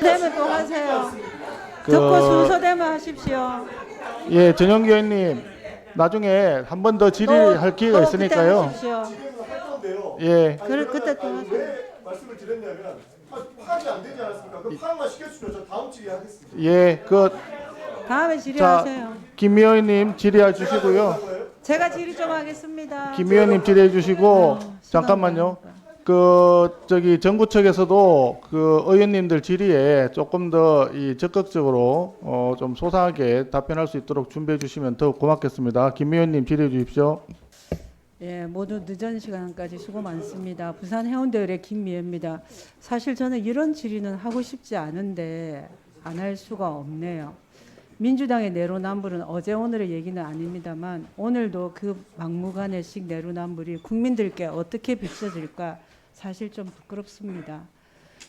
되면 또 하세요. 그, 듣고 순서되면 하십시오. 예, 전영기 의원님 나중에 한 번 더 질의할 기회가 또 있으니까요. 그때 하십시오. 할 건데요. 예, 그때 또 하세요. 왜 말씀을 드렸냐면 파악이 안 되지 않았습니까? 그 파악만 시켜주시면 저 다음 질의하겠습니다. 예, 다음에 질의하세요. 김 의원님 질의해 주시고요. 제가 질의 좀 하겠습니다. 김 의원님 질의해 주시고 시간 잠깐만요. 많으니까. 정부 측에서도 그 의원님들 질의에 조금 더 이 적극적으로 좀 소상하게 답변할 수 있도록 준비해 주시면 더 고맙겠습니다. 김 의원님 질의해 주십시오. 예, 모두 늦은 시간까지 수고 많습니다. 부산 해운대의뢰 김미애입니다. 사실 저는 이런 질의는 하고 싶지 않은데 안 할 수가 없네요. 민주당의 내로남불은 어제 오늘의 얘기는 아닙니다만 오늘도 그 막무가내식 내로남불이 국민들께 어떻게 비춰질까 사실 좀 부끄럽습니다.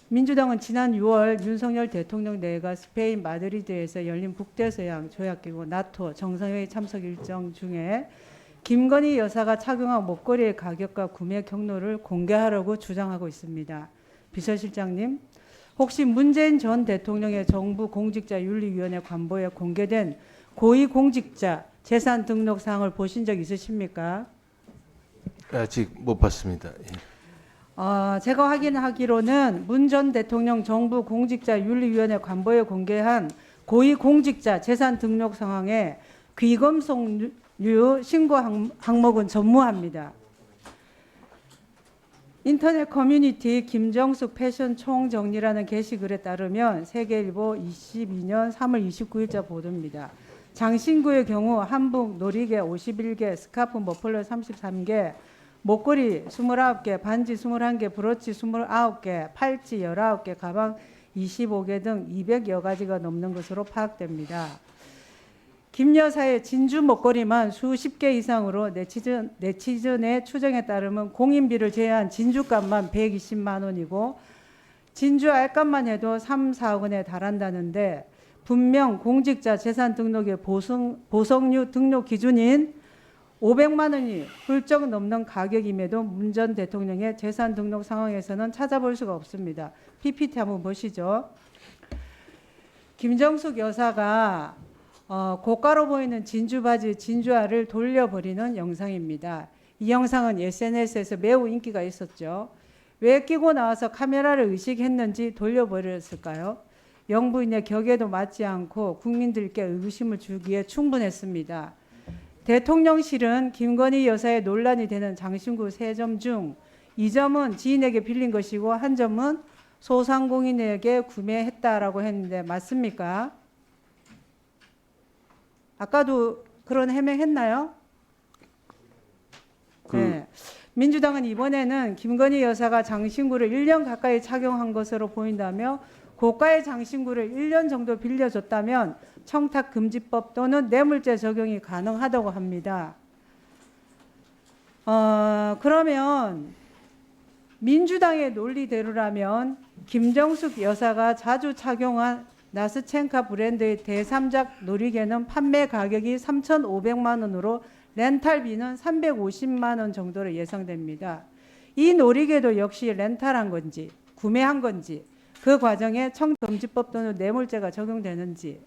민주당은 지난 6월 윤석열 대통령 내가 스페인 마드리드에서 열린 북대서양 조약기구 나토 정상회의 참석 일정 중에 김건희 여사가 착용한 목걸이의 가격과 구매 경로를 공개하라고 주장하고 있습니다. 비서실장님, 혹시 문재인 전 대통령의 정부 공직자윤리위원회 관보에 공개된 고위공직자 재산 등록 사항을 보신 적 있으십니까? 아직 못 봤습니다. 예. 제가 확인하기로는 문 전 대통령 정부 공직자윤리위원회 관보에 공개한 고위공직자 재산 등록 상황에 귀금속류 신고 항목은 전무합니다. 인터넷 커뮤니티 김정숙 패션 총정리라는 게시글에 따르면 세계일보 22년 3월 29일자 보도입니다. 장신구의 경우 한복 놀이개 51개, 스카프 머플러 33개, 목걸이 29개, 반지 21개, 브로치 29개, 팔찌 19개, 가방 25개 등 200여 가지가 넘는 것으로 파악됩니다. 김 여사의 진주 목걸이만 수십 개 이상으로 네티즌의 추정에 따르면 공인비를 제외한 진주값만 120만 원이고 진주 알값만 해도 3, 4억 원에 달한다는데 분명 공직자 재산 등록의 보석류 등록 기준인 500만 원이 훌쩍 넘는 가격임에도 문 전 대통령의 재산 등록 상황에서는 찾아볼 수가 없습니다. PPT 한번 보시죠. 김정숙 여사가 고가로 보이는 진주 바지, 진주알을 돌려버리는 영상입니다. 이 영상은 SNS에서 매우 인기가 있었죠. 왜 끼고 나와서 카메라를 의식했는지 돌려버렸을까요? 영부인의 격에도 맞지 않고 국민들께 의구심을 주기에 충분했습니다. 대통령실은 김건희 여사의 논란이 되는 장신구 3점 중 2점은 지인에게 빌린 것이고 1점은 소상공인에게 구매했다라고 했는데 맞습니까? 아까도 그런 해명했나요? 네. 민주당은 이번에는 김건희 여사가 장신구를 1년 가까이 착용한 것으로 보인다며 고가의 장신구를 1년 정도 빌려줬다면 청탁금지법 또는 뇌물죄 적용이 가능하다고 합니다. 그러면 민주당의 논리대로라면 김정숙 여사가 자주 착용한 나스첸카 브랜드의 대3작 놀이개는 판매 가격이 3,500만 원으로 렌탈비는 350만 원 정도로 예상됩니다. 이 놀이개도 역시 렌탈한 건지 구매한 건지 그 과정에 청금지법 또는 뇌물죄가 적용되는지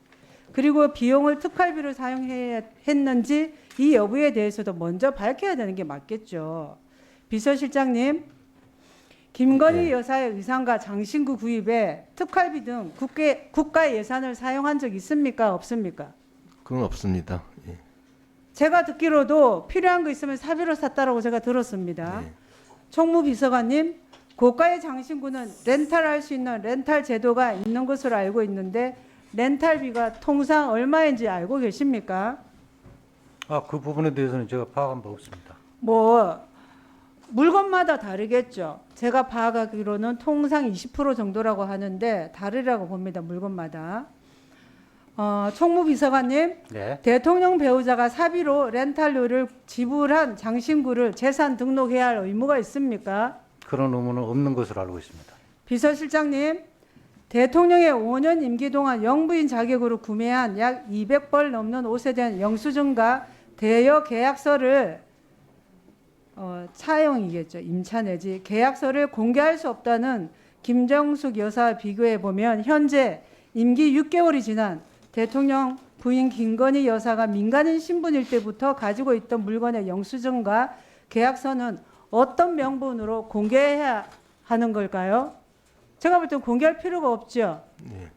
그리고 비용을 특활비로 사용했는지 이 여부에 대해서도 먼저 밝혀야 되는 게 맞겠죠. 비서실장님, 김건희 여사의 의상과 장신구 구입에 특활비 등 국가 예산을 사용한 적 있습니까? 없습니까? 그건 없습니다. 예. 제가 듣기로도 필요한 거 있으면 사비로 샀다라고 제가 들었습니다. 네. 총무비서관님, 고가의 장신구는 렌탈할 수 있는 렌탈 제도가 있는 것으로 알고 있는데 렌탈비가 통상 얼마인지 알고 계십니까? 그 부분에 대해서는 제가 파악한 바 없습니다. 물건마다 다르겠죠. 제가 파악하기로는 통상 20% 정도라고 하는데 다르라고 봅니다. 물건마다. 총무비서관님, 네. 대통령 배우자가 사비로 렌탈료를 지불한 장신구를 재산 등록해야 할 의무가 있습니까? 그런 의무는 없는 것으로 알고 있습니다. 비서실장님, 대통령의 5년 임기 동안 영부인 자격으로 구매한 약 200벌 넘는 옷에 대한 영수증과 대여 계약서를 차용이겠죠. 임차 내지 계약서를 공개할 수 없다는 김정숙 여사와 비교해 보면 현재 임기 6개월이 지난 대통령 부인 김건희 여사가 민간인 신분일 때부터 가지고 있던 물건의 영수증과 계약서는 어떤 명분으로 공개해야 하는 걸까요? 제가 볼 땐 공개할 필요가 없죠. 네.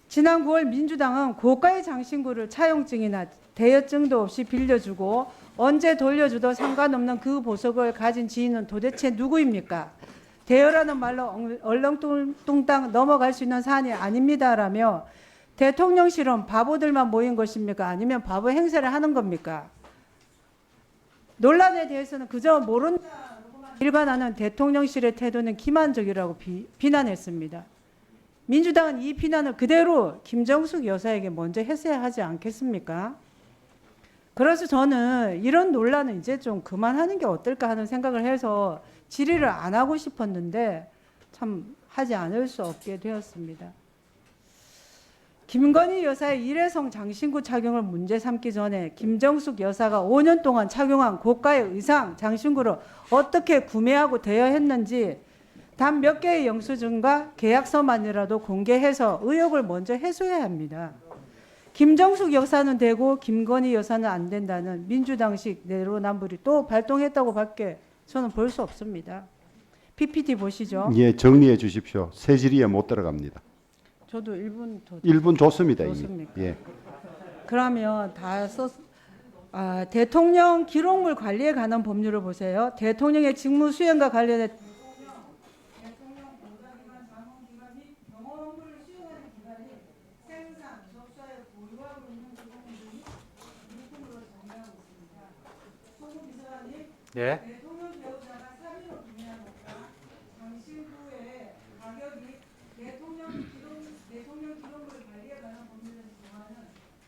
지난 9월 민주당은 고가의 장신구를 차용증이나 대여증도 없이 빌려주고 언제 돌려줘도 상관없는 그 보석을 가진 지인은 도대체 누구입니까? 대여라는 말로 얼렁뚱땅 넘어갈 수 있는 사안이 아닙니다라며 대통령실은 바보들만 모인 것입니까? 아니면 바보 행세를 하는 겁니까? 논란에 대해서는 그저 모른다로만 일관하는 대통령실의 태도는 기만적이라고 비난했습니다. 민주당은 이 비난을 그대로 김정숙 여사에게 먼저 했어야 하지 않겠습니까? 그래서 저는 이런 논란은 이제 좀 그만하는 게 어떨까 하는 생각을 해서 질의를 안 하고 싶었는데 참 하지 않을 수 없게 되었습니다. 김건희 여사의 일회성 장신구 착용을 문제 삼기 전에 김정숙 여사가 5년 동안 착용한 고가의 의상, 장신구를 어떻게 구매하고 대여했는지 단 몇 개의 영수증과 계약서만이라도 공개해서 의혹을 먼저 해소해야 합니다. 김정숙 여사는 되고 김건희 여사는 안 된다는 민주당식 내로남불이 또 발동했다고 밖에 저는 볼 수 없습니다. PPT 보시죠. 예, 정리해 주십시오. 새 질의에 못 들어갑니다. 저도 1분 더 1분 줬습니다. 이미. 줬습니까? 예. 그러면 대통령 기록물 관리에 관한 법률을 보세요. 대통령의 직무 수행과 관련해 대통령 공작기관, 자문기관 및 경호 업무를 수행하는 기관이 생산, 접수하여 보유하고 있는 기록물들이 물품으로 정리하고 있습니다. 소금비서관님, 예. 대통령 배우자가 사비로 구매한 것과 장신구의 가격이 대통령 기록물 관리에 관한 법률에서 정하는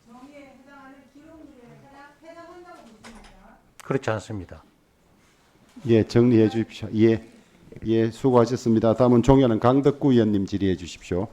정의에 해당하는 기록물에 해당한다고 보십니까? 그렇지 않습니다. 예, 정리해 주십시오. 예. 예, 수고하셨습니다. 다음은 존경하는 강덕구 의원님 질의해 주십시오.